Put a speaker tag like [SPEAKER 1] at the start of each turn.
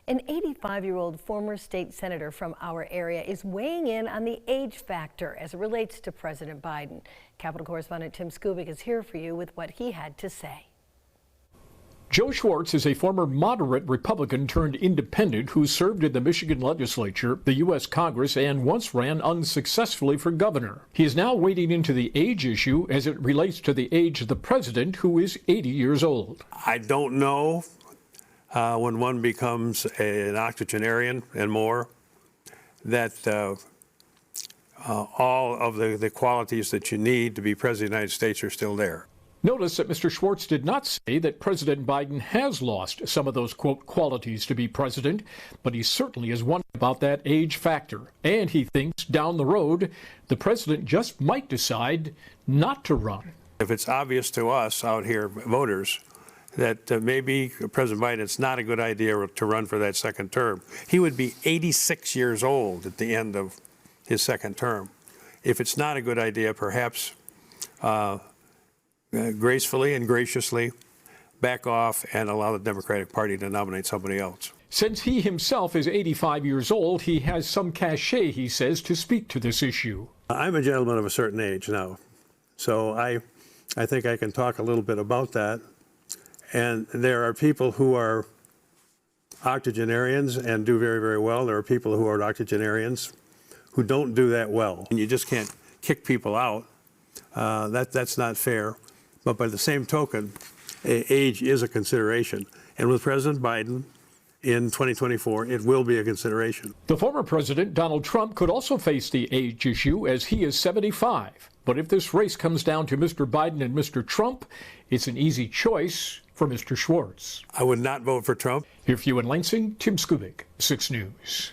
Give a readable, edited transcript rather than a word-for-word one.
[SPEAKER 1] An 85-year-old former state senator from our area is weighing in on the age factor as it relates to President Biden. Capitol correspondent Tim Skubic is here for you with what he had to say.
[SPEAKER 2] Joe Schwartz is a former moderate Republican turned independent who served in the Michigan legislature, the U.S. Congress, and once ran unsuccessfully for governor. He is now wading into the age issue as it relates to the age of the president, who is 80 years old.
[SPEAKER 3] I don't know when one becomes an octogenarian and more, that all of the qualities that you need to be President of the United States are still there.
[SPEAKER 2] Notice that Mr. Schwartz did not say that President Biden has lost some of those, quote, qualities to be president, but he certainly is wondering about that age factor. And he thinks down the road, the president just might decide not to run.
[SPEAKER 3] If it's obvious to us out here, voters, that maybe President Biden, it's not a good idea to run for that second term. He would be 86 years old at the end of his second term. If it's not a good idea, perhaps gracefully and graciously back off and allow the Democratic Party to nominate somebody else.
[SPEAKER 2] Since he himself is 85 years old, he has some cachet, he says, to speak to this issue.
[SPEAKER 3] I'm a gentleman of a certain age now, so I think I can talk a little bit about that. And there are people who are octogenarians and do very, very well. There are people who are octogenarians who don't do that well. And you just can't kick people out. That's not fair. But by the same token, age is a consideration. And with President Biden in 2024, it will be a consideration.
[SPEAKER 2] The former president, Donald Trump, could also face the age issue as he is 75. But if this race comes down to Mr. Biden and Mr. Trump, it's an easy choice for Mr. Schwartz.
[SPEAKER 3] I would not vote for Trump.
[SPEAKER 2] Here for you in Lansing, Tim Skubic, 6 News.